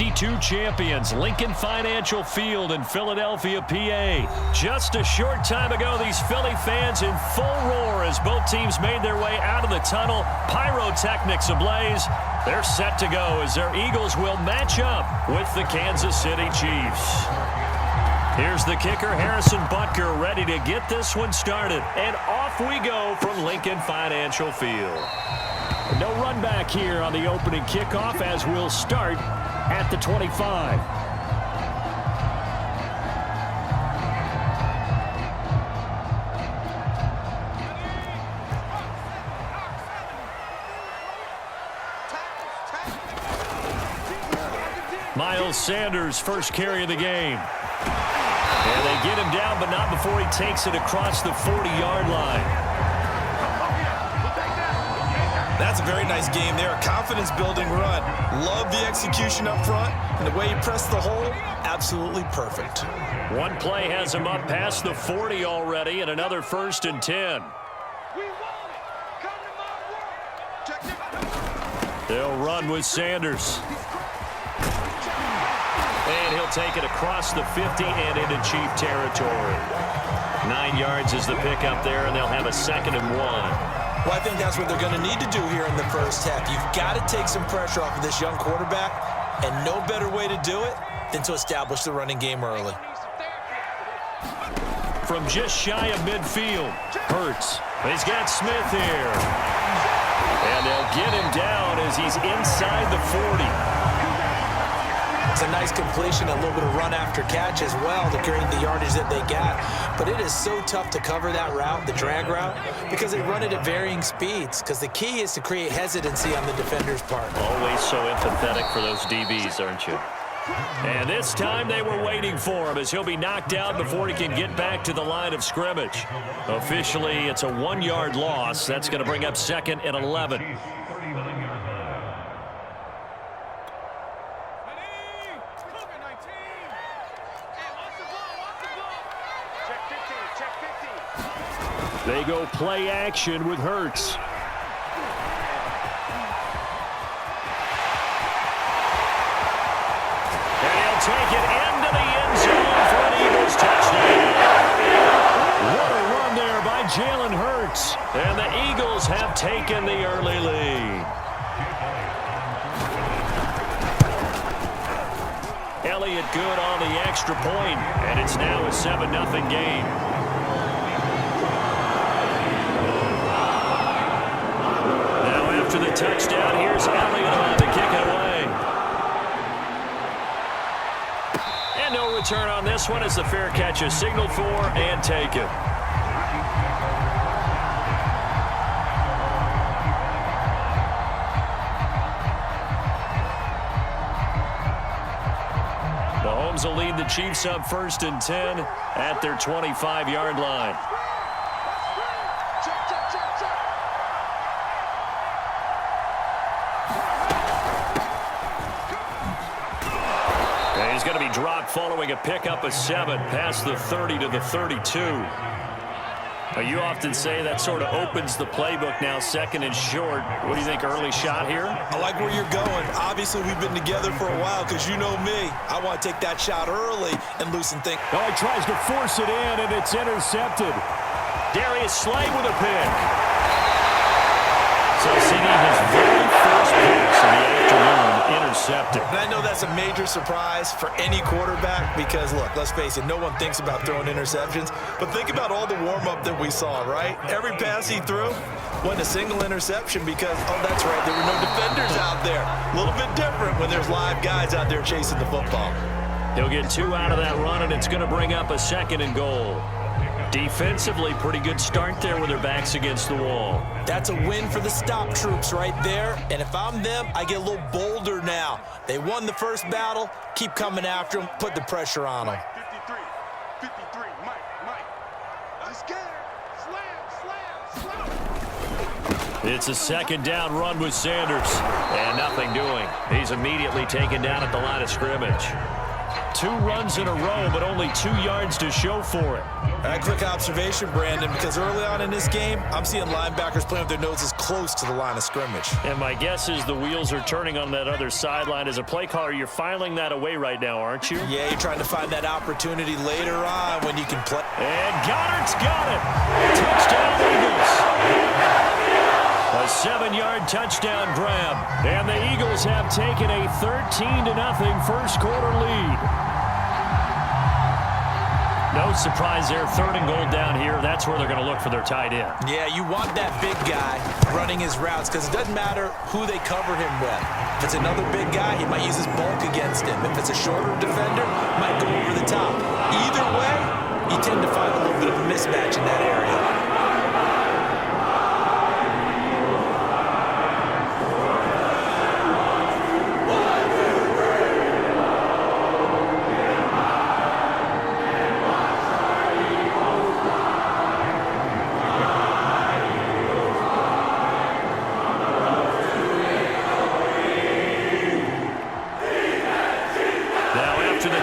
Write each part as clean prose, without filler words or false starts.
52 champions, Lincoln Financial Field in Philadelphia, PA. Just a short time ago, these Philly fans in full roar as both teams made their way out of the tunnel. Pyrotechnics ablaze. They're set to go as their Eagles will match up with the Kansas City Chiefs. Here's the kicker, Harrison Butker, ready to get this one started. And off we go from Lincoln Financial Field. No run back here on the opening kickoff as we'll start at the 25. Miles Sanders, first carry of the game. And they get him down, but not before he takes it across the 40-yard line. That's a very nice game there. A confidence-building run. Love the execution up front. And the way he pressed the hole, absolutely perfect. One play has him up past the 40 already, and another 1st and 10. They'll run with Sanders. And he'll take it across the 50 and into Chief territory. 9 yards is the pickup there, and they'll have a 2nd and 1. Well, I think that's what they're going to need to do here in the first half. You've got to take some pressure off of this young quarterback, and no better way to do it than to establish the running game early. From just shy of midfield, Hurts. He's got Smith here. And they'll get him down as he's inside the 40. It's a nice completion, a little bit of run after catch as well to create the yardage that they got. But it is so tough to cover that route, the drag route, because they run it at varying speeds. Because the key is to create hesitancy on the defender's part. Always so empathetic for those DBs, aren't you? And this time they were waiting for him as he'll be knocked out before he can get back to the line of scrimmage. Officially, it's a 1-yard loss. That's going to bring up 2nd and 11. They go play action with Hurts. And he'll take it into the end zone for an Eagles touchdown. What a run there by Jalen Hurts. And the Eagles have taken the early lead. Elliott good on the extra point, and it's now a 7-0 game. After the touchdown, here's Elliott on to kick it away. And no return on this one as the fair catch is signaled for and taken. Mahomes will lead the Chiefs up 1st and 10 at their 25-yard line. He's going to be dropped following a pickup of 7 past the 30 to the 32. Now, you often say that sort of opens the playbook now, 2nd and short. What do you think, early shot here? I like where you're going. Obviously, we've been together for a while because you know me. I want to take that shot early and loosen things. Oh, he tries to force it in, and it's intercepted. Darius Slay with a pick. So CD, his very first pass of the afternoon, intercepted. And I know that's a major surprise for any quarterback because, look, let's face it, no one thinks about throwing interceptions. But think about all the warm-up that we saw, right? Every pass he threw wasn't a single interception because, oh, that's right, there were no defenders out there. A little bit different when there's live guys out there chasing the football. He'll get 2 out of that run, and it's going to bring up a 2nd and goal. Defensively, pretty good start there with their backs against the wall. That's a win for the stop troops right there. And if I'm them, I get a little bolder now. They won the first battle. Keep coming after them. Put the pressure on them. 53, Mike. Let's get it. Slam. It's a 2nd down run with Sanders. And nothing doing. He's immediately taken down at the line of scrimmage. 2 runs in a row, but only 2 yards to show for it. A quick observation, Brandon, because early on in this game, I'm seeing linebackers playing with their noses close to the line of scrimmage. And my guess is the wheels are turning on that other sideline. As a play caller, you're filing that away right now, aren't you? Yeah, you're trying to find that opportunity later on when you can play. And Goddard's got it. Touchdown, Eagles. A 7-yard touchdown grab. And the Eagles have taken a 13-0 first quarter lead. No surprise there, 3rd and goal down here. That's where they're going to look for their tight end. Yeah, you want that big guy running his routes because it doesn't matter who they cover him with. If it's another big guy, he might use his bulk against him. If it's a shorter defender, might go over the top. Either way, you tend to find a little bit of a mismatch in that area.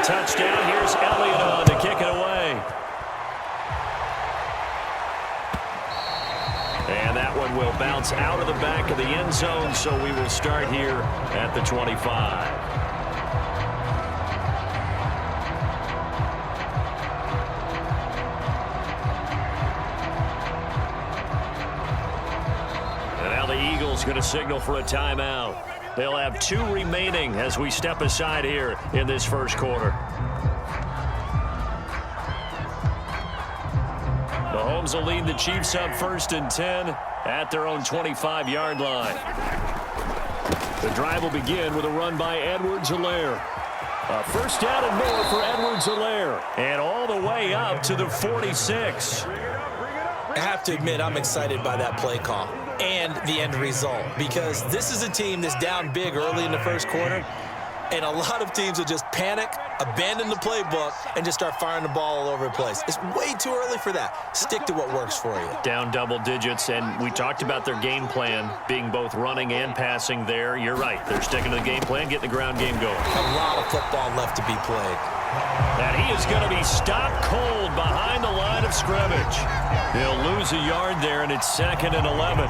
Touchdown. Here's Elliott on to kick it away. And that one will bounce out of the back of the end zone, so we will start here at the 25. And now the Eagles going to signal for a timeout. They'll have 2 remaining as we step aside here in this first quarter. Mahomes will lead the Chiefs up 1st and 10 at their own 25-yard line. The drive will begin with a run by Edwards-Helaire. A first down and more for Edwards-Helaire. And all the way up to the 46. I have to admit, I'm excited by that play call and the end result because this is a team that's down big early in the first quarter, and a lot of teams will just panic, abandon the playbook, and just start firing the ball all over the place. It's way too early for that. Stick to what works for you. Down double digits, and we talked about their game plan being both running and passing there. You're right. They're sticking to the game plan, getting the ground game going. A lot of football left to be played. And he is going to be stopped cold behind the line of scrimmage. He'll lose a yard there, and it's 2nd and 11.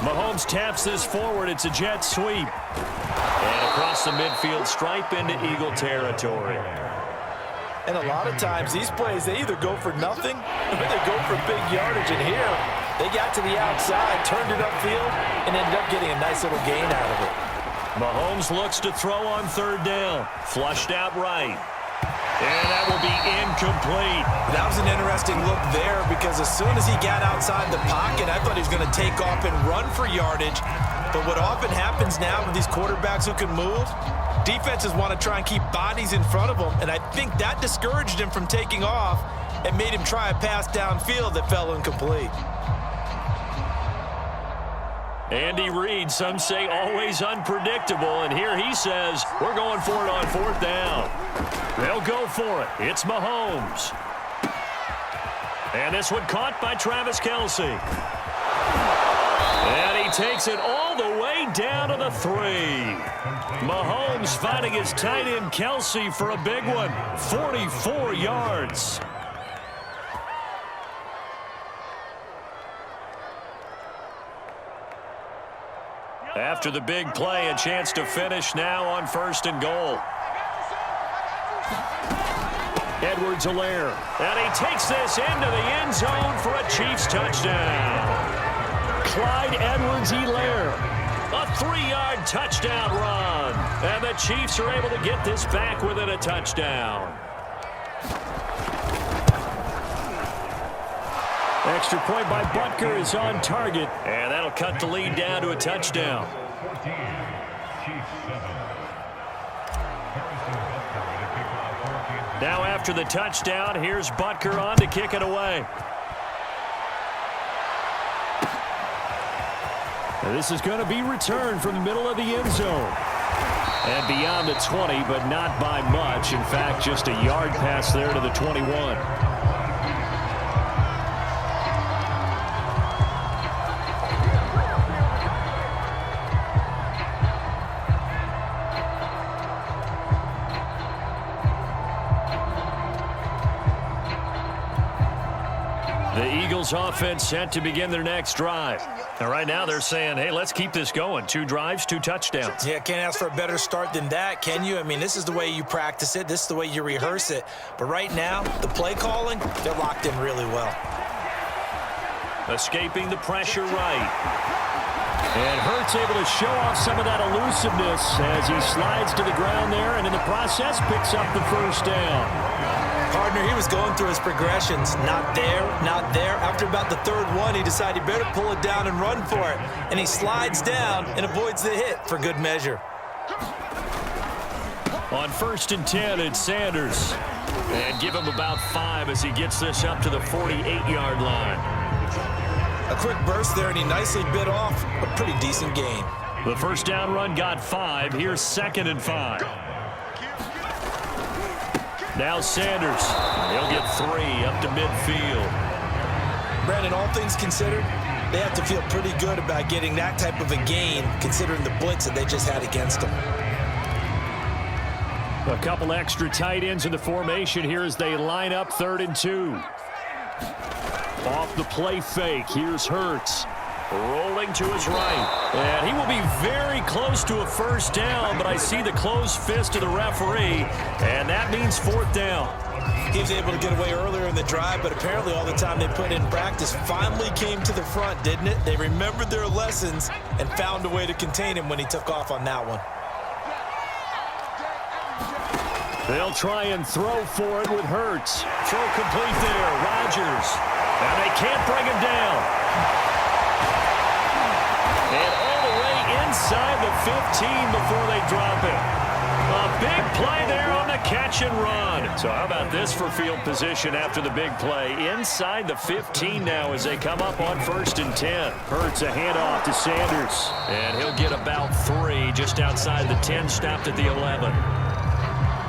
Mahomes taps this forward. It's a jet sweep. And across the midfield stripe into Eagle territory. And a lot of times, these plays, they either go for nothing or they go for big yardage. And here, they got to the outside, turned it upfield, and ended up getting a nice little gain out of it. Mahomes looks to throw on 3rd down. Flushed out right. And that will be incomplete. That was an interesting look there because as soon as he got outside the pocket, I thought he was going to take off and run for yardage. But what often happens now with these quarterbacks who can move, defenses want to try and keep bodies in front of them, and I think that discouraged him from taking off and made him try a pass downfield that fell incomplete. Andy Reid, some say always unpredictable, and here he says we're going for it on 4th down. They'll go for it. It's Mahomes. And this one caught by Travis Kelce. And he takes it all the way down to the 3. Mahomes finding his tight end Kelce for a big one. 44 yards. After the big play, a chance to finish now on 1st and goal. Edwards-Helaire. And he takes this into the end zone for a Chiefs touchdown. Clyde Edwards-Helaire. A 3-yard touchdown run. And the Chiefs are able to get this back within a touchdown. Extra point by Butker is on target. And that'll cut the lead down to a touchdown. Now after the touchdown, here's Butker on to kick it away. And this is going to be returned from the middle of the end zone. And beyond the 20, but not by much. In fact, just a yard pass there to the 21. The Eagles offense set to begin their next drive. And right now they're saying, hey, let's keep this going. 2 drives, 2 touchdowns. Yeah, can't ask for a better start than that, can you? I mean, this is the way you practice it. This is the way you rehearse it. But right now, the play calling, they're locked in really well. Escaping the pressure right. And Hurts able to show off some of that elusiveness as he slides to the ground there and in the process picks up the first down. Partner, he was going through his progressions. Not there, not there. After about the 3rd one, he decided he better pull it down and run for it. And he slides down and avoids the hit for good measure. On 1st and 10, it's Sanders. And give him about 5 as he gets this up to the 48-yard line. A quick burst there, and he nicely bit off a pretty decent gain. The first down run got 5. Here's 2nd and 5. Now Sanders. He'll get 3 up to midfield. Brandon, all things considered, they have to feel pretty good about getting that type of a gain considering the blitz that they just had against them. A couple extra tight ends in the formation here as they line up 3rd and 2. Off the play fake, here's Hurts. Rolling to his right. And he will be very close to a first down, but I see the closed fist of the referee, and that means 4th down. He was able to get away earlier in the drive, but apparently all the time they put in practice finally came to the front, didn't it? They remembered their lessons and found a way to contain him when he took off on that one. They'll try and throw for it with Hurts. Throw complete there, Rodgers. And they can't bring him down. And all the way inside the 15 before they drop it. A big play there on the catch and run. So how about this for field position after the big play? Inside the 15 now as they come up on 1st and 10. Hurts a handoff to Sanders. And he'll get about 3 just outside the 10, stopped at the 11.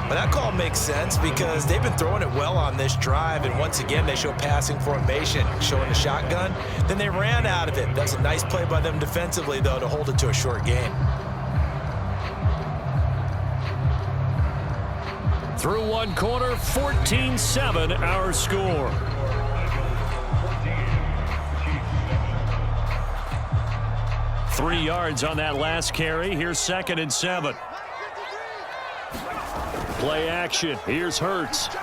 But that call makes sense because they've been throwing it well on this drive, and once again they show passing formation, showing the shotgun. Then they ran out of it. That's a nice play by them defensively, though, to hold it to a short gain. Through one quarter, 14-7 our score. Three yards on that last carry. Here's 2nd and 7. Play action. Here's Hurts. He'll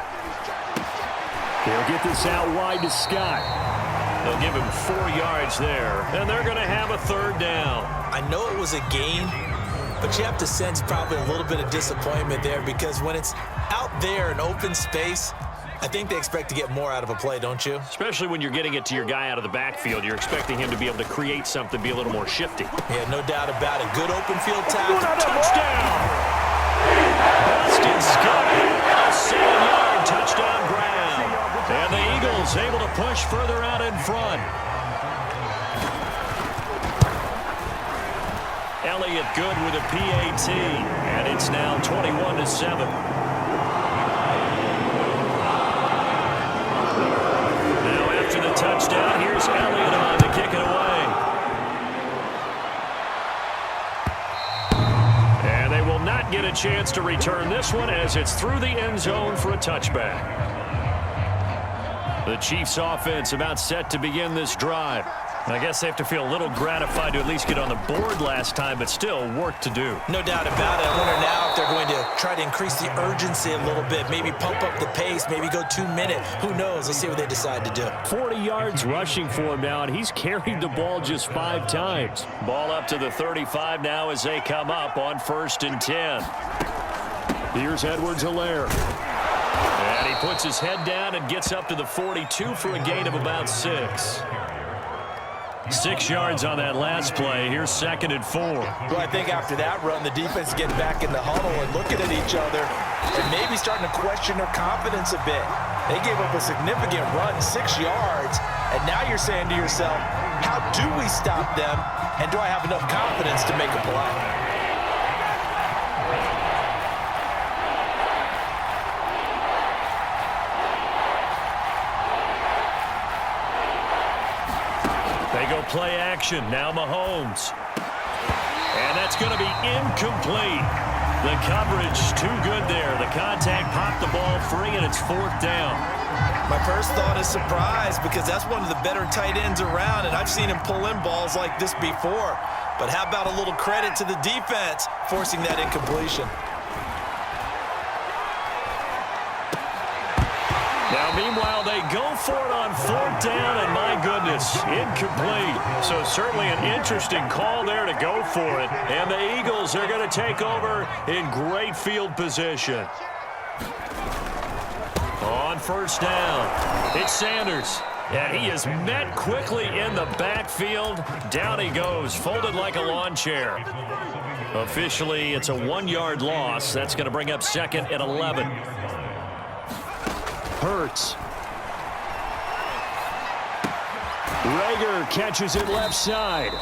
get this out wide to Scott. They'll give him 4 yards there, and they're going to have a 3rd down. I know it was a gain, but you have to sense probably a little bit of disappointment there because when it's out there in open space, I think they expect to get more out of a play, don't you? Especially when you're getting it to your guy out of the backfield. You're expecting him to be able to create something, be a little more shifty. Yeah, no doubt about it. Good open field tackle. Touchdown! Boston Scott, a 7-yard touchdown grab. And the Eagles able to push further out in front. Elliott good with a PAT, and it's now 21-7. Now after the touchdown, here's Elliott on to kick it away. And they will not get a chance to return this one as it's through the end zone for a touchback. The Chiefs offense about set to begin this drive. I guess they have to feel a little gratified to at least get on the board last time, but still work to do. No doubt about it. I wonder now if they're going to try to increase the urgency a little bit, maybe pump up the pace, maybe go 2-minute. Who knows? Let's see what they decide to do. 40 yards rushing for him now, and he's carried the ball just 5 times. Ball up to the 35 now as they come up on 1st and 10. Here's Edwards-Helaire. And he puts his head down and gets up to the 42 for a gain of about 6. 6 yards on that last play. Here's 2nd and 4. Well, I think after that run, the defense getting back in the huddle and looking at each other and maybe starting to question their confidence a bit. They gave up a significant run, 6 yards, and now you're saying to yourself, how do we stop them, and do I have enough confidence to make a play? They go play action. Now Mahomes. And that's going to be incomplete. The coverage too good there. The contact popped the ball free, and it's 4th down. My first thought is surprise because that's one of the better tight ends around, and I've seen him pull in balls like this before. But how about a little credit to the defense forcing that incompletion? Now, meanwhile, they go for it on 4th down, and my goodness, incomplete. So certainly an interesting call there to go for it. And the Eagles are going to take over in great field position. On 1st down, it's Sanders. And he is met quickly in the backfield. Down he goes, folded like a lawn chair. Officially, it's a 1-yard loss. That's going to bring up 2nd and 11. Hurts. Rager catches it left side.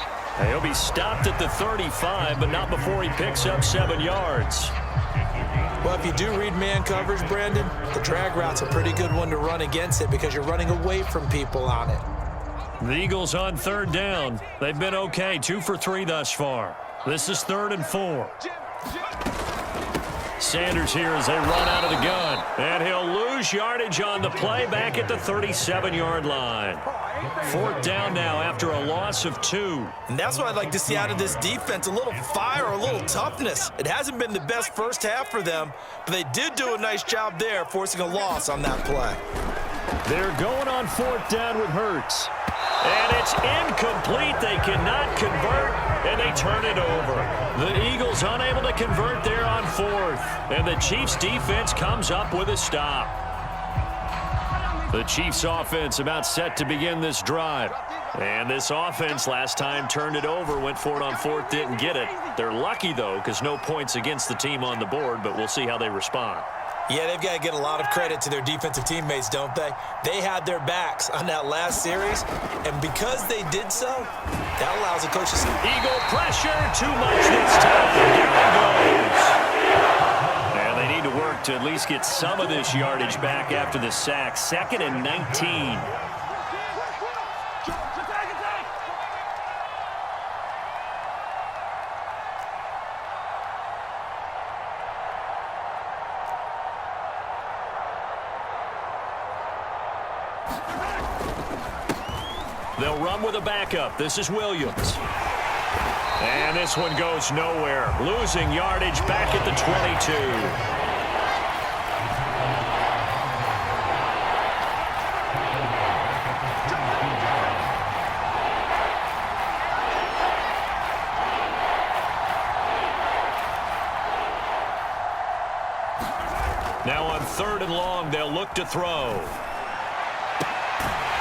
He'll be stopped at the 35, but not before he picks up 7 yards. Well, if you do read man coverage, Brandon, the drag route's a pretty good one to run against it because you're running away from people on it. The Eagles on 3rd down. They've been okay, 2 for 3 thus far. This is 3rd and 4. Sanders here as they run out of the gun. And he'll lose yardage on the play back at the 37-yard line. 4th down now after a loss of 2. And that's what I'd like to see out of this defense, a little fire, a little toughness. It hasn't been the best first half for them, but they did do a nice job there forcing a loss on that play. They're going on 4th down with Hurts. And it's incomplete. They cannot convert, and they turn it over. The Eagles unable to convert there on 4th. And the Chiefs' defense comes up with a stop. The Chiefs' offense about set to begin this drive. And this offense last time turned it over, went for it on 4th, didn't get it. They're lucky, though, because no points against the team on the board, but we'll see how they respond. Yeah, they've got to get a lot of credit to their defensive teammates, don't they? They had their backs on that last series, and because they did so, that allows the coach to say, Eagle pressure, too much this time. Down it goes. And they need to work to at least get some of this yardage back after the sack. 2nd and 19. They'll run with a backup. This is Williams. And this one goes nowhere. Losing yardage back at the 22. Now on 3rd and long, they'll look to throw.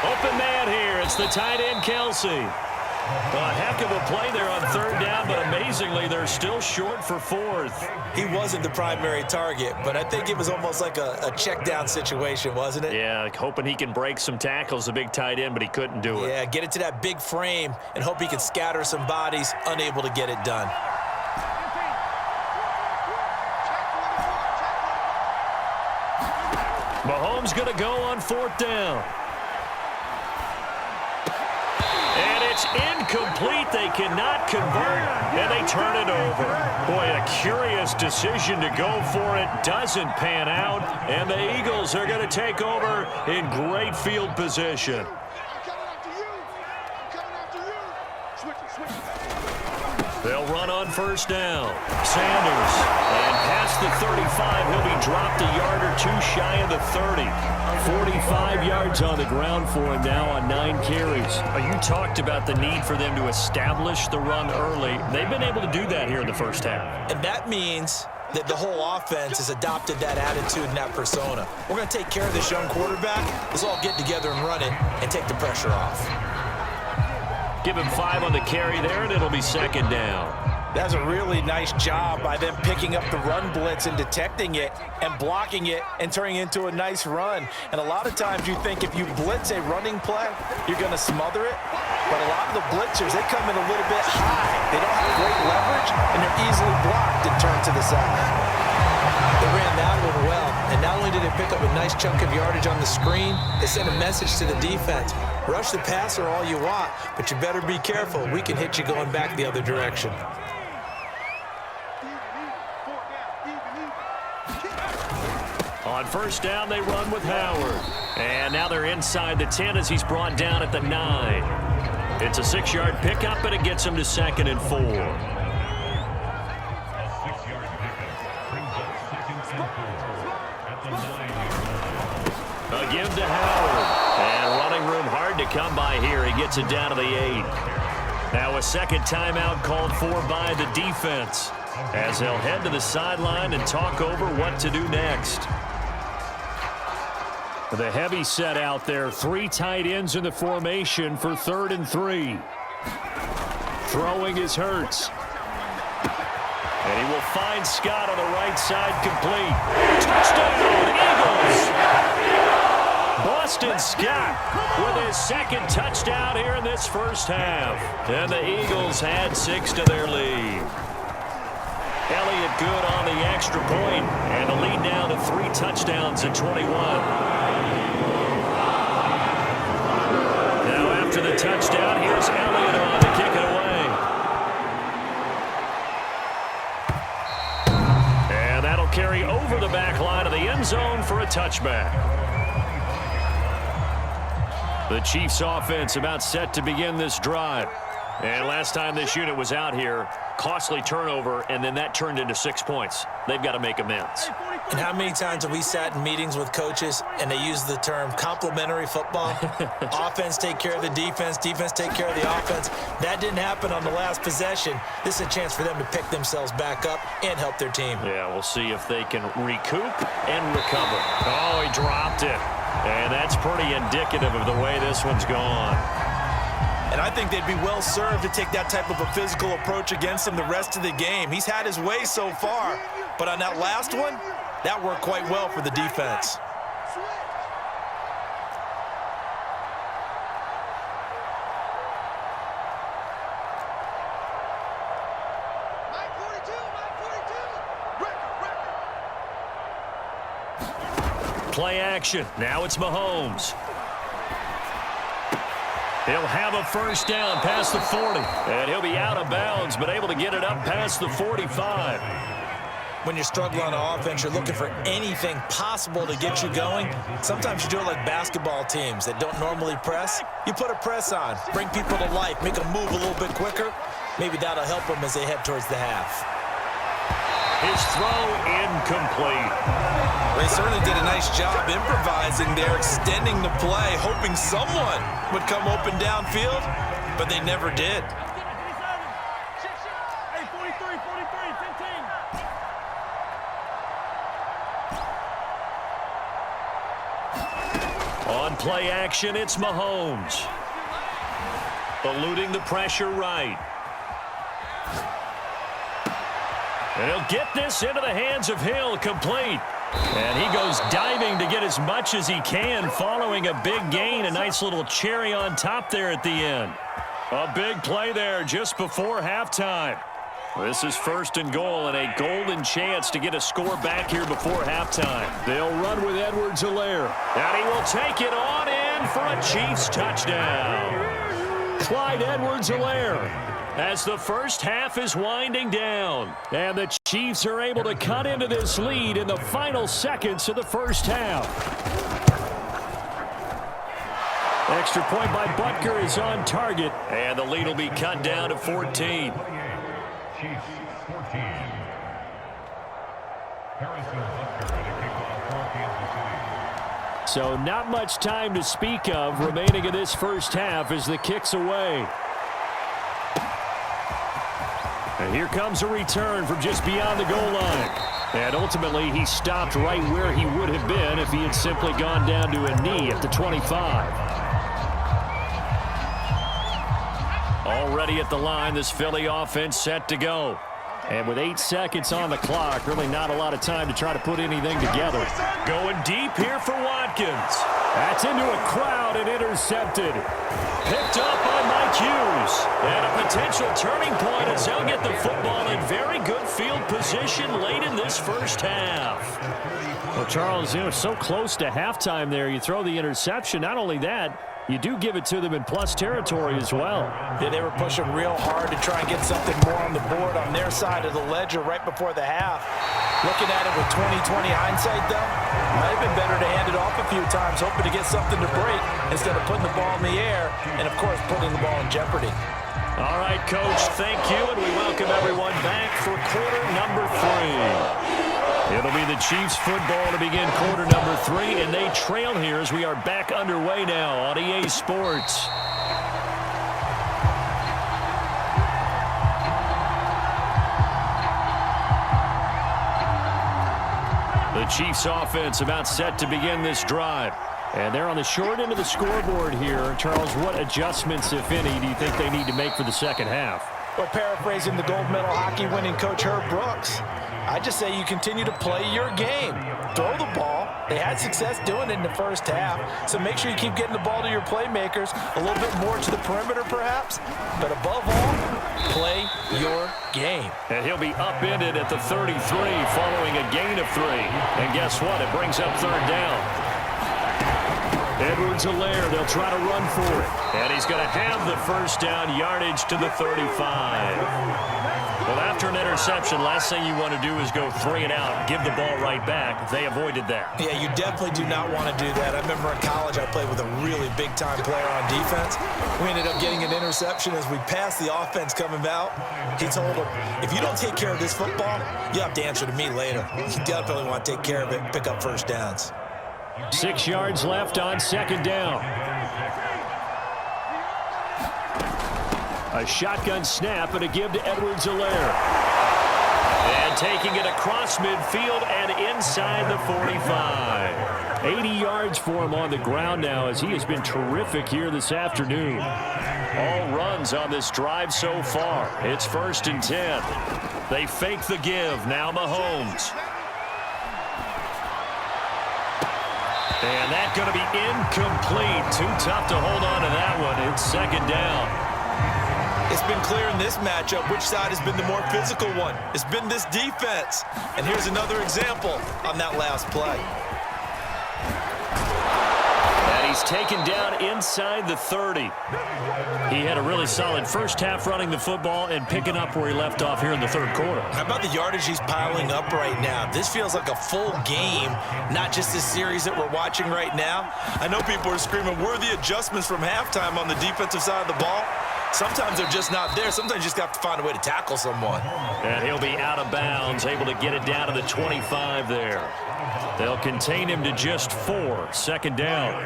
Open man here. It's the tight end, Kelsey. A heck of a play there on 3rd down, but amazingly, they're still short for 4th. He wasn't the primary target, but I think it was almost like a check down situation, wasn't it? Yeah, hoping he can break some tackles, the big tight end, but he couldn't do it. Yeah, get it to that big frame and hope he can scatter some bodies, unable to get it done. Mahomes going to go on 4th down. And it's incomplete. They cannot convert, and they turn it over. Boy, a curious decision to go for it. Doesn't pan out, and the Eagles are going to take over in great field position. They'll run on 1st down. Sanders, and past the 35, he'll be dropped a yard or 2 shy of the 30. 45 yards on the ground for him now on 9 carries. You talked about the need for them to establish the run early. They've been able to do that here in the first half. And that means that the whole offense has adopted that attitude and that persona. We're going to take care of this young quarterback. Let's all get together and run it and take the pressure off. Give him 5 on the carry there, and it'll be 2nd down. That's a really nice job by them picking up the run blitz and detecting it and blocking it and turning it into a nice run. And a lot of times you think if you blitz a running play, you're going to smother it. But a lot of the blitzers, they come in a little bit high. They don't have great leverage, and they're easily blocked and turned to the side. They ran that one well, and not only did they pick up a nice chunk of yardage on the screen, they sent a message to the defense. Rush the passer all you want, but you better be careful. We can hit you going back the other direction. On first down, they run with Howard. And now they're inside the 10 as he's brought down at the 9. It's a 6-yard pickup, and it gets him to 2nd and 4. A give to Howard. And running room hard to come by here. He gets it down to the 8. Now a second timeout called for by the defense, as they'll head to the sideline and talk over what to do next. The heavy set out there. 3 tight ends in the formation for 3rd and 3. Throwing is Hurts. And he will find Scott on the right side, complete. Touchdown, Eagles! Boston Scott with his 2nd touchdown here in this first half. And the Eagles had 6 to their lead. Elliott good on the extra point, and the lead now to 3 touchdowns at 21. Now after the touchdown, here's Elliott on to kick it away. And that'll carry over the back line of the end zone for a touchback. The Chiefs offense about set to begin this drive. And last time this unit was out here, costly turnover, and then that turned into 6 points. They've got to make amends. And how many times have we sat in meetings with coaches and they use the term complementary football? Offense take care of the defense, defense take care of the offense. That didn't happen on the last possession. This is a chance for them to pick themselves back up and help their team. Yeah, we'll see if they can recoup and recover. Oh, he dropped it. And that's pretty indicative of the way this one's gone. And I think they'd be well served to take that type of a physical approach against him the rest of the game. He's had his way so far, but on that last one, that worked quite well for the defense. Play action. Now it's Mahomes. He'll have a first down past the 40. And he'll be out of bounds, but able to get it up past the 45. When you're struggling on offense, you're looking for anything possible to get you going. Sometimes you do it like basketball teams that don't normally press. You put a press on, bring people to life, make them move a little bit quicker. Maybe that'll help them as they head towards the half. His throw incomplete. They certainly did a nice job improvising there, extending the play, hoping someone would come open downfield, but they never did. On play action, it's Mahomes. Eluding the pressure right. And he'll get this into the hands of Hill, complete. And he goes diving to get as much as he can following a big gain. A nice little cherry on top there at the end. A big play there just before halftime. This is 1st and goal and a golden chance to get a score back here before halftime. They'll run with Edwards-Helaire. And he will take it on in for a Chiefs touchdown. Clyde Edwards-Helaire, as the first half is winding down. And the Chiefs are able to cut into this lead in the final seconds of the first half. Extra point by Butker is on target. And the lead will be cut down to 14. Chiefs 14. Harrison Butker ready to kick off for Kansas City. So not much time to speak of remaining in this first half as the kick's away. And here comes a return from just beyond the goal line. And ultimately, he stopped right where he would have been if he had simply gone down to a knee at the 25. Already at the line, this Philly offense set to go. And with 8 seconds on the clock, really not a lot of time to try to put anything together. Going deep here for Watkins. That's into a crowd and intercepted. Picked up by Mike Hughes. And a potential turning point as they'll get the football in very good field position late in this first half. Well, Charles, you know, so close to halftime there. You throw the interception. Not only that, you do give it to them in plus territory as well. Yeah, they were pushing real hard to try and get something more on the board on their side of the ledger right before the half. Looking at it with 20/20 hindsight, though, might better to hand it off a few times, hoping to get something to break instead of putting the ball in the air and, of course, putting the ball in jeopardy. All right, Coach, thank you, and we welcome everyone back for quarter number 3. It'll be the Chiefs football to begin quarter number 3, and they trail here as we are back underway now on EA Sports. The Chiefs offense about set to begin this drive. And they're on the short end of the scoreboard here. Charles, what adjustments, if any, do you think they need to make for the second half? Well, paraphrasing the gold medal hockey winning coach Herb Brooks, I just say you continue to play your game. Throw the ball. They had success doing it in the first half, so make sure you keep getting the ball to your playmakers, a little bit more to the perimeter perhaps, but above all, play your game. And he'll be upended at the 33 following a gain of 3. And guess what? It brings up third down. Edwards-Helaire, they'll try to run for it. And he's going to have the first down, yardage to the 35. Well, after an interception, last thing you want to do is go 3 and out, give the ball right back. They avoided that. Yeah, you definitely do not want to do that. I remember in college I played with a really big-time player on defense. We ended up getting an interception as we passed the offense coming out. He told him, if you don't take care of this football, you have to answer to me later. You definitely want to take care of it and pick up first downs. 6 yards left on second down. A shotgun snap and a give to Edwards-Helaire. And taking it across midfield and inside the 45. 80 yards for him on the ground now as he has been terrific here this afternoon. All runs on this drive so far. It's 1st and 10. They fake the give. Now Mahomes. And that's going to be incomplete. Too tough to hold on to that one. It's second down. It's been clear in this matchup which side has been the more physical one. It's been this defense. And here's another example on that last play. And he's taken down inside the 30. He had a really solid first half running the football and picking up where he left off here in the third quarter. How about the yardage he's piling up right now? This feels like a full game, not just this series that we're watching right now. I know people are screaming, where are the adjustments from halftime on the defensive side of the ball? Sometimes they're just not there. Sometimes you just have to find a way to tackle someone. And he'll be out of bounds, able to get it down to the 25 there. They'll contain him to just 4. Second down.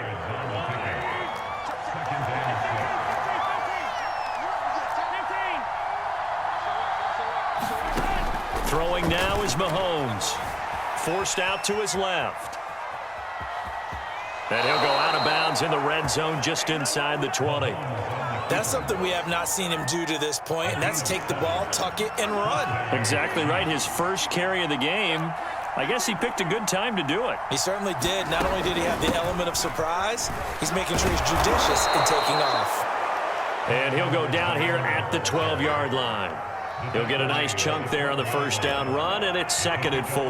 Throwing now is Mahomes. Forced out to his left. And he'll go out of bounds in the red zone just inside the 20. That's something we have not seen him do to this point, and that's take the ball, tuck it, and run. Exactly right. His first carry of the game. I guess he picked a good time to do it. He certainly did. Not only did he have the element of surprise, he's making sure he's judicious in taking off. And he'll go down here at the 12-yard line. He'll get a nice chunk there on the first down run, and it's 2nd and 4.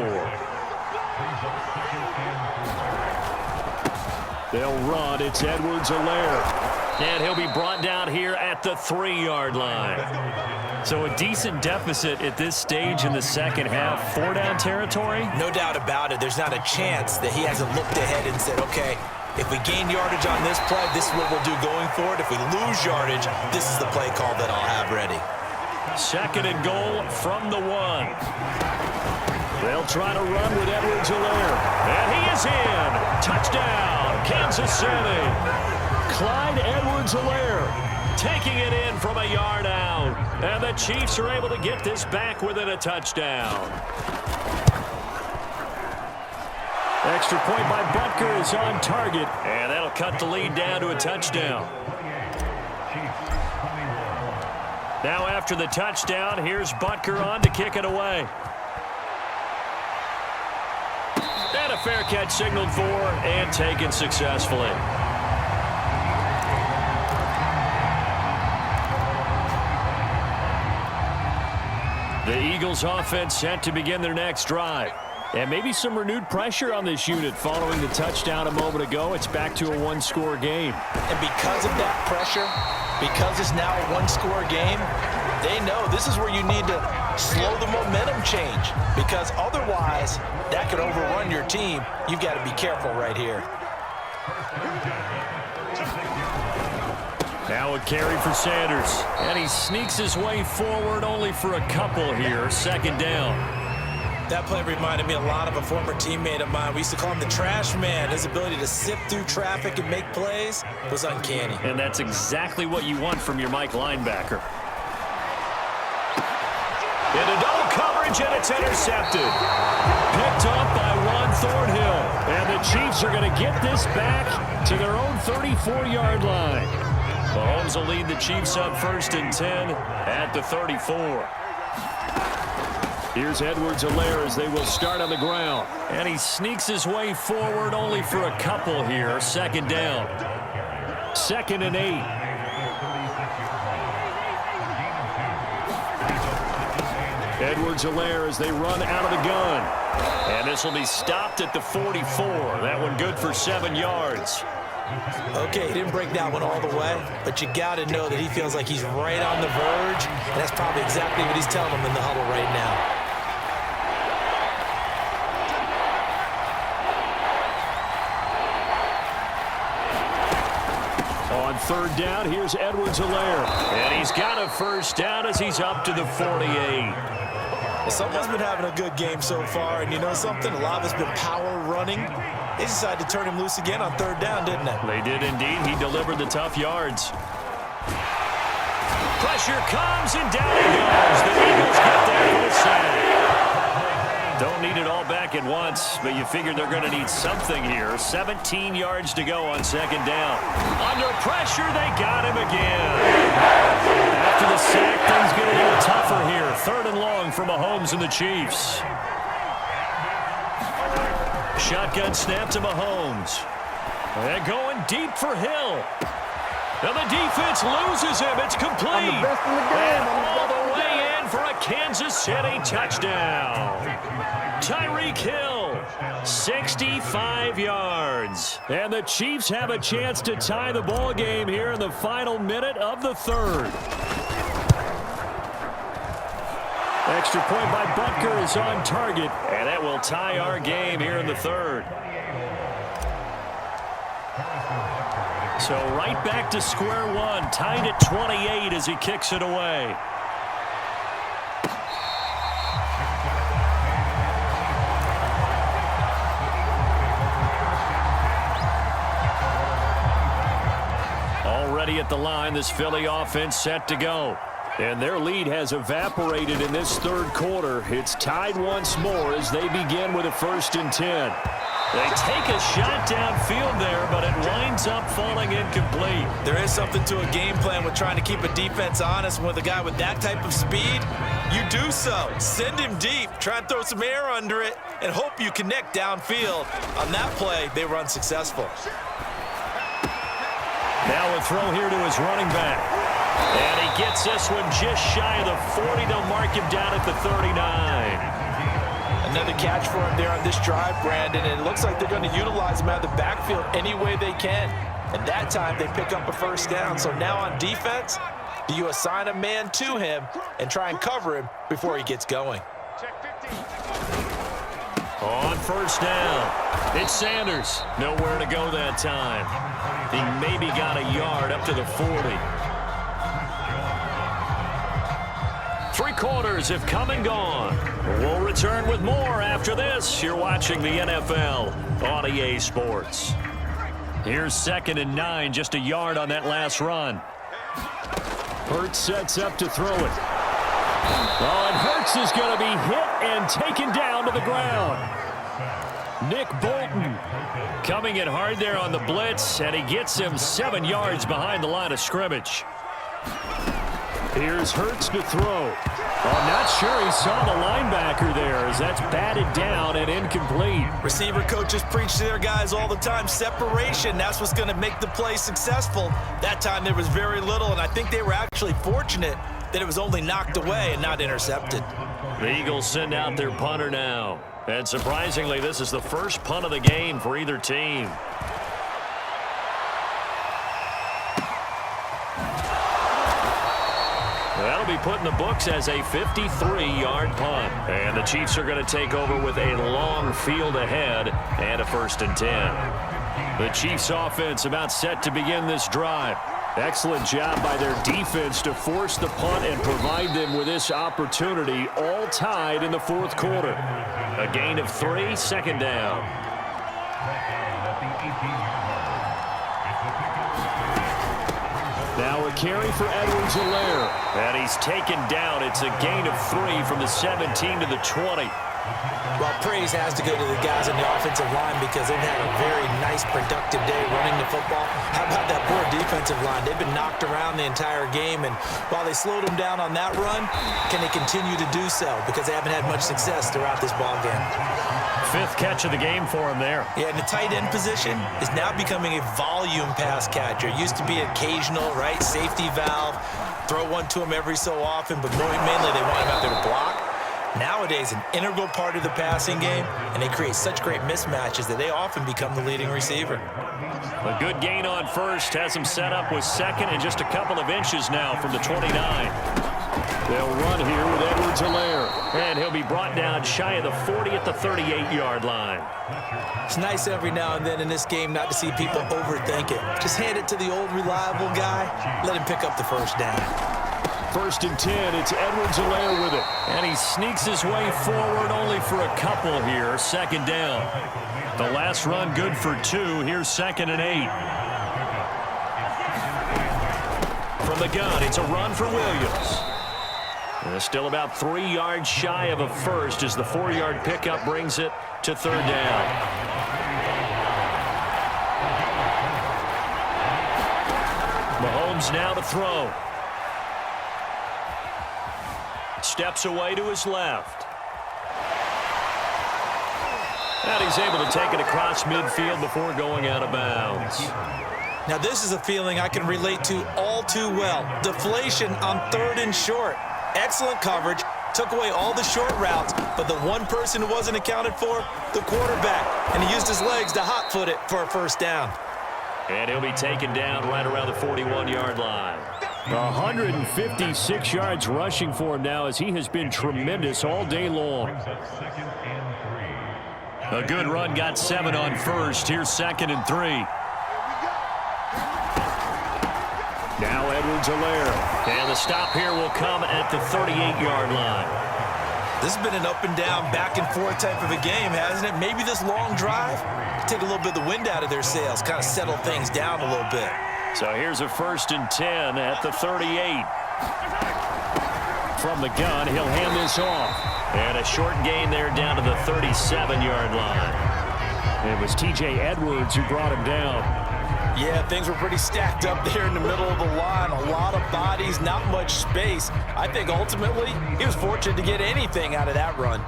They'll run. It's Edwards-Helaire. And he'll be brought down here at the 3-yard line. So a decent deficit at this stage in the second half. 4-down territory? No doubt about it. There's not a chance that he hasn't looked ahead and said, okay, if we gain yardage on this play, this is what we'll do going forward. If we lose yardage, this is the play call that I'll have ready. 2nd and goal from the 1. They'll try to run with Edwards-Helaire. And he is in. Touchdown, Kansas City. Clyde Edwards-Helaire taking it in from a yard out. And the Chiefs are able to get this back within a touchdown. Extra point by Butker is on target. And that'll cut the lead down to a touchdown. Now after the touchdown, here's Butker on to kick it away. And a fair catch signaled for and taken successfully. The Eagles offense set to begin their next drive. And maybe some renewed pressure on this unit following the touchdown a moment ago. It's back to a 1-score game. And because of that pressure, because it's now a 1-score game, They know this is where you need to slow the momentum change, because otherwise that could overrun your team. You've got to be careful right here. Now a carry for Sanders, and he sneaks his way forward only for a couple here. Second down. That play reminded me a lot of a former teammate of mine. We used to call him the trash man. His ability to sift through traffic and make plays was uncanny. And that's exactly what you want from your Mike linebacker. Into double coverage, and it's intercepted. Picked up by Juan Thornhill. And the Chiefs are going to get this back to their own 34-yard line. Mahomes will lead the Chiefs up 1st and 10 at the 34. Here's Edwards-Helaire as they will start on the ground. And he sneaks his way forward only for a couple here. Second down. 2nd and 8. Edwards-Helaire as they run out of the gun. And this will be stopped at the 44. That one good for 7 yards. Okay, he didn't break that one all the way, but you got to know that he feels like he's right on the verge, and that's probably exactly what he's telling them in the huddle right now. On 3rd down, here's Edwards-Helaire. And he's got a first down as he's up to the 48. Someone's been having a good game so far, and you know something? A lot of it's been power running. They decided to turn him loose again on 3rd down, didn't they? They did indeed. He delivered the tough yards. Pressure comes, and down he goes. The Eagles get there for the sack. Don't need it all back at once, but you figure they're going to need something here. 17 yards to go on 2nd down. Under pressure, they got him again. After the sack, things get a little tougher here. 3rd and long for Mahomes and the Chiefs. Shotgun snap to Mahomes. They're going deep for Hill. Now the defense loses him. It's complete. And all the way in for a Kansas City touchdown. Tyreek Hill, 65 yards. And the Chiefs have a chance to tie the ball game here in the final minute of the 3rd. Extra point by Butker is on target, and that will tie our game here in the 3rd. So right back to square one, tied at 28 as he kicks it away. Already at the line, this Philly offense set to go. And their lead has evaporated in this 3rd quarter. It's tied once more as they begin with a 1st and 10. They take a shot downfield there, but it winds up falling incomplete. There is something to a game plan with trying to keep a defense honest. And with a guy with that type of speed, you do so. Send him deep, try and throw some air under it, and hope you connect downfield. On that play, they were unsuccessful. Now a throw here to his running back. And he gets this one just shy of the 40. They'll mark him down at the 39. Another catch for him there on this drive, Brandon, and it looks like they're going to utilize him out of the backfield any way they can. And that time they pick up a 1st down. So now on defense, do you assign a man to him and try and cover him before he gets going? On 1st down, it's Sanders. Nowhere to go that time. He maybe got a yard up to the 40. 3 quarters have come and gone. We'll return with more after this. You're watching the NFL on EA Sports. Here's 2nd and 9, just a yard on that last run. Hurts sets up to throw it. Oh, and Hurts is going to be hit and taken down to the ground. Nick Bolton coming in hard there on the blitz, and he gets him 7 yards behind the line of scrimmage. Here's Hurts to throw. I'm not sure he saw the linebacker there as that's batted down and incomplete. Receiver coaches preach to their guys all the time. Separation, that's what's going to make the play successful. That time there was very little, and I think they were actually fortunate that it was only knocked away and not intercepted. The Eagles send out their punter now. And surprisingly, this is the first punt of the game for either team. That'll be put in the books as a 53-yard punt. And the Chiefs are going to take over with a long field ahead and a 1st and 10. The Chiefs offense about set to begin this drive. Excellent job by their defense to force the punt and provide them with this opportunity, all tied in the 4th quarter. A gain of 3, 2nd down. Now a carry for Edwards-Helaire. And he's taken down. It's a gain of 3 from the 17 to the 20. Well, praise has to go to the guys on the offensive line because they've had a very nice, productive day running the football. How about that poor defensive line? They've been knocked around the entire game, and while they slowed them down on that run, can they continue to do so? Because they haven't had much success throughout this ball game. 5th catch of the game for him there. Yeah, and the tight end position is now becoming a volume pass catcher. It used to be occasional, right, safety valve, throw one to him every so often, but mainly they want him out there to block. Nowadays, an integral part of the passing game, and they create such great mismatches that they often become the leading receiver. A good gain on 1st has him set up with 2nd and just a couple of inches now from the 29. They'll run here with Edwards-Helaire, and he'll be brought down shy of the 40 at the 38-yard line. It's nice every now and then in this game not to see people overthink it. Just hand it to the old reliable guy, let him pick up the 1st down. 1st and 10, it's Edwards-Helaire with it. And he sneaks his way forward only for a couple here. 2nd down. The last run good for 2. Here's 2nd and 8. From the gun, it's a run for Williams. And still about 3 yards shy of a 1st as the 4-yard pickup brings it to 3rd down. Mahomes now to throw. Steps away to his left. And he's able to take it across midfield before going out of bounds. Now this is a feeling I can relate to all too well. Deflation on 3rd and short. Excellent coverage. Took away all the short routes, but the one person who wasn't accounted for, the quarterback. And he used his legs to hot-foot it for a 1st down. And he'll be taken down right around the 41-yard line. 156 yards rushing for him now as he has been tremendous all day long. A good run got 7 on 1st. Here's 2nd and 3. Now Edwards-Helaire. And the stop here will come at the 38-yard line. This has been an up and down, back and forth type of a game, hasn't it? Maybe this long drive take a little bit of the wind out of their sails, kind of settle things down a little bit. So here's a 1st and 10 at the 38. From the gun, he'll hand this off. And a short gain there down to the 37-yard line. It was T.J. Edwards who brought him down. Yeah, things were pretty stacked up there in the middle of the line. A lot of bodies, not much space. I think ultimately he was fortunate to get anything out of that run.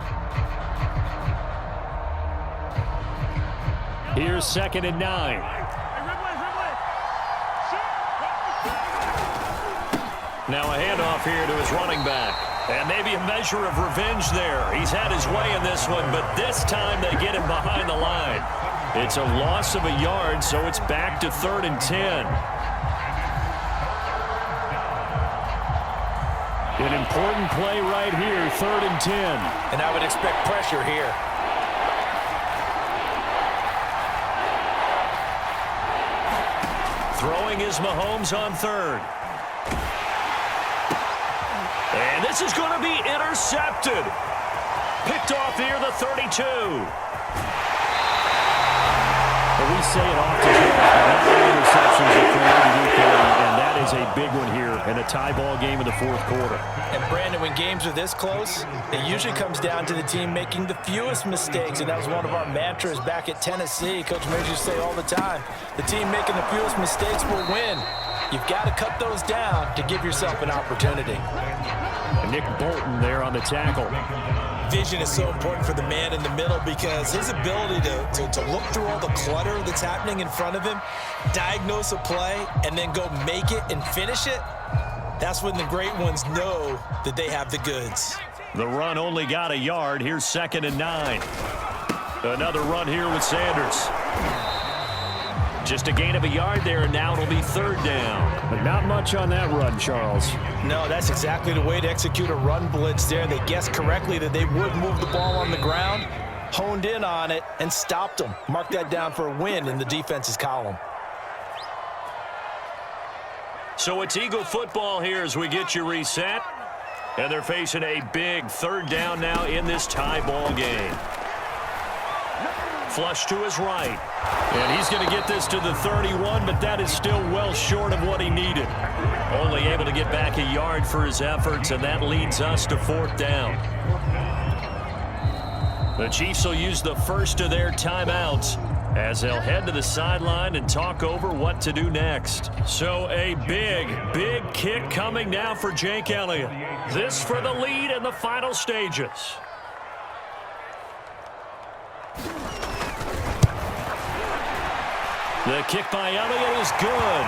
Here's 2nd and 9. Now a handoff here to his running back. And maybe a measure of revenge there. He's had his way in this one, but this time they get him behind the line. It's a loss of a yard, so it's back to 3rd and 10. An important play right here, 3rd and 10. And I would expect pressure here. Throwing is Mahomes on 3rd. And this is going to be intercepted. Picked off near the 32. But we say it often, interceptions are created equally, and that is a big one here in a tie ball game in the 4th quarter. And Brandon, when games are this close, it usually comes down to the team making the fewest mistakes, and that was one of our mantras back at Tennessee. Coach Mears used to say all the time, the team making the fewest mistakes will win. You've got to cut those down to give yourself an opportunity. And Nick Bolton there on the tackle. Vision is so important for the man in the middle because his ability to look through all the clutter that's happening in front of him, diagnose a play, and then go make it and finish it, that's when the great ones know that they have the goods. The run only got a yard. Here's 2nd and 9. Another run here with Sanders. Just a gain of a yard there, and now it'll be third down. But not much on that run, Charles. No, that's exactly the way to execute a run blitz there. They guessed correctly that they would move the ball on the ground, honed in on it, and stopped them. Mark that down for a win in the defense's column. So it's Eagle football here as we get you reset. And they're facing a big third down now in this tie ball game. Flush to his right. And he's going to get this to the 31, but that is still well short of what he needed. Only able to get back a yard for his efforts, and that leads us to fourth down. The Chiefs will use the first of their timeouts as they'll head to the sideline and talk over what to do next. So a big, big kick coming now for Jake Elliott. This for the lead in the final stages. The kick by Elliott is good.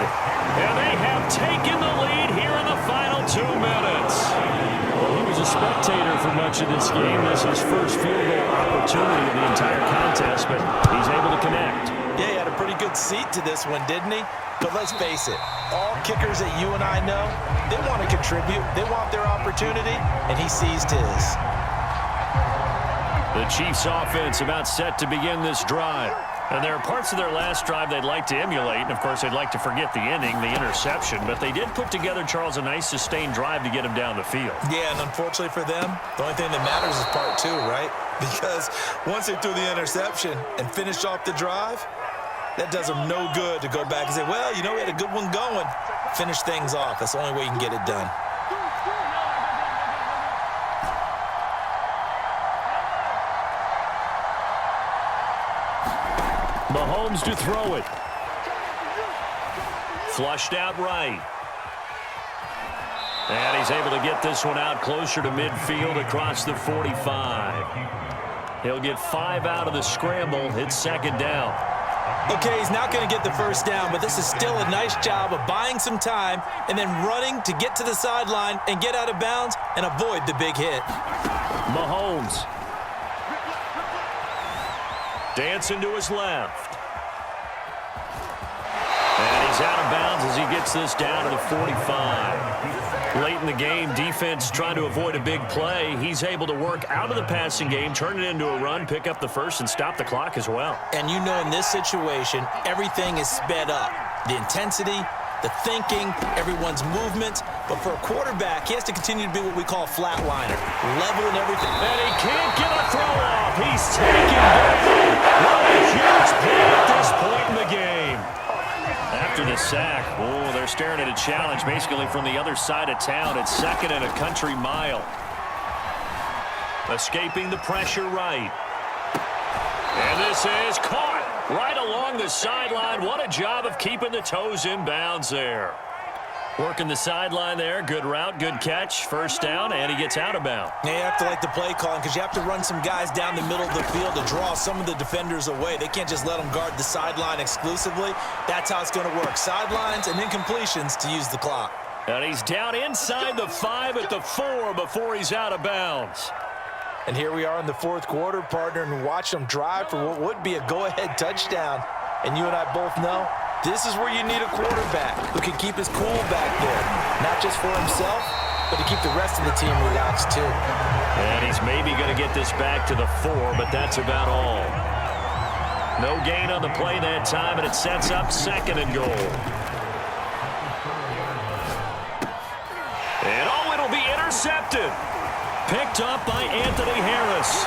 And they have taken the lead here in the final 2 minutes. Well, he was a spectator for much of this game. This is his first field goal opportunity of the entire contest, but he's able to connect. Yeah, he had a pretty good seat to this one, didn't he? But let's face it, all kickers that you and I know, they want to contribute. They want their opportunity, and he seized his. The Chiefs offense about set to begin this drive. And there are parts of their last drive they'd like to emulate. And, of course, they'd like to forget the ending, the interception. But they did put together, Charles, a nice sustained drive to get him down the field. Yeah, and unfortunately for them, the only thing that matters is part 2, right? Because once they threw the interception and finished off the drive, that does them no good to go back and say, well, you know, we had a good one going. Finish things off. That's the only way you can get it done. Mahomes to throw it. Flushed out right. And he's able to get this one out closer to midfield across the 45. He'll get 5 out of the scramble. It's second down. Okay, he's not going to get the first down, but this is still a nice job of buying some time and then running to get to the sideline and get out of bounds and avoid the big hit. Mahomes. Dancing to his left. And he's out of bounds as he gets this down to the 45. Late in the game, defense trying to avoid a big play. He's able to work out of the passing game, turn it into a run, pick up the first, and stop the clock as well. And you know in this situation, everything is sped up. The intensity, the thinking, everyone's movement. But for a quarterback, he has to continue to be what we call a flatliner, leveling everything. And he can't get a throw off. He's taken down. What a huge play at this point in the game. After the sack, oh, they're staring at a challenge basically from the other side of town. It's second and a country mile. Escaping the pressure right. And this is caught right along the sideline. What a job of keeping the toes in bounds there. Working the sideline there. Good route, good catch. First down, and he gets out of bounds. You have to like the play calling because you have to run some guys down the middle of the field to draw some of the defenders away. They can't just let them guard the sideline exclusively. That's how it's going to work. Sidelines and incompletions to use the clock. And he's down inside the 5 at the 4 before he's out of bounds. And here we are in the fourth quarter, partner, and watch them drive for what would be a go-ahead touchdown. And you and I both know this is where you need a quarterback who can keep his cool back there, not just for himself, but to keep the rest of the team relaxed too. And he's maybe going to get this back to the 4, but that's about all. No gain on the play that time, and it sets up second and goal. And oh, it'll be intercepted. Picked up by Anthony Harris.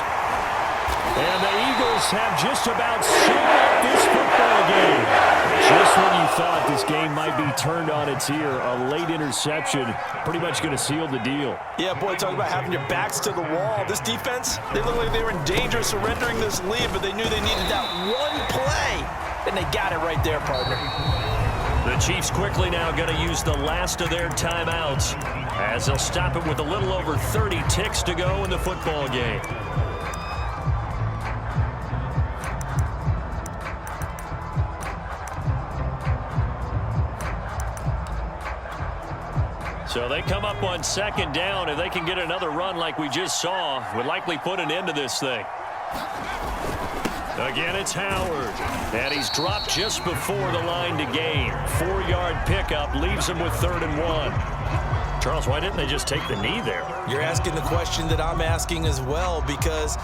And the Eagles have just about sealed up this football game. Just when you thought this game might be turned on its ear, a late interception pretty much going to seal the deal. Yeah, boy, talk about having your backs to the wall. This defense, they look like they were in danger of surrendering this lead, but they knew they needed that one play, and they got it right there, partner. The Chiefs quickly now going to use the last of their timeouts as they'll stop it with a little over 30 ticks to go in the football game. So they come up on second down. If they can get another run like we just saw, would likely put an end to this thing. Again, it's Howard. And he's dropped just before the line to gain. 4-yard pickup leaves him with 3rd and 1. Charles, why didn't they just take the knee there? You're asking the question that I'm asking as well, because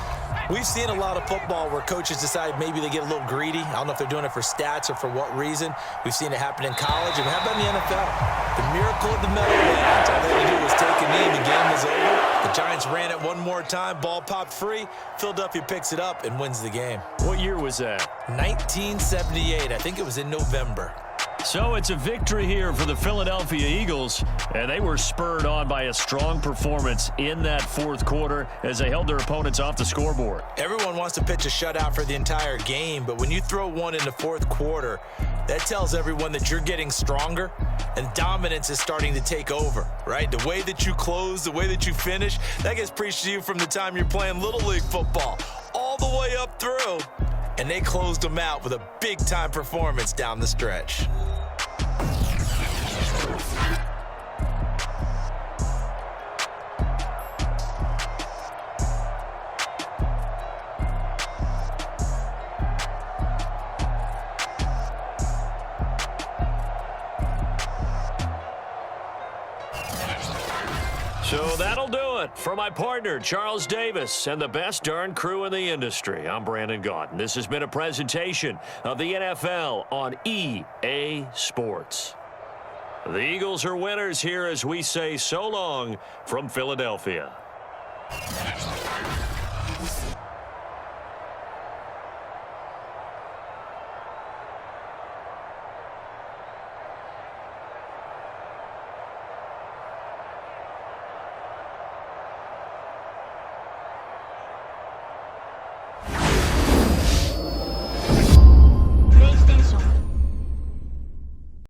we've seen a lot of football where coaches decide maybe they get a little greedy. I don't know if they're doing it for stats or for what reason. We've seen it happen in college, and how about in the NFL? The miracle of the Meadowlands. All they had to do was take a knee, and the game was over. The Giants ran it one more time. Ball popped free. Philadelphia picks it up and wins the game. What year was that? 1978. I think it was in November. So it's a victory here for the Philadelphia Eagles, and they were spurred on by a strong performance in that 4th quarter as they held their opponents off the scoreboard. Everyone wants to pitch a shutout for the entire game, but when you throw one in the 4th quarter, that tells everyone that you're getting stronger and dominance is starting to take over, right? The way that you close, the way that you finish, that gets preached to you from the time you're playing Little League football all the way up through. And they closed them out with a big-time performance down the stretch. So that'll do it for my partner, Charles Davis, and the best darn crew in the industry. I'm Brandon Gaudin. This has been a presentation of the NFL on EA Sports. The Eagles are winners here as we say so long from Philadelphia.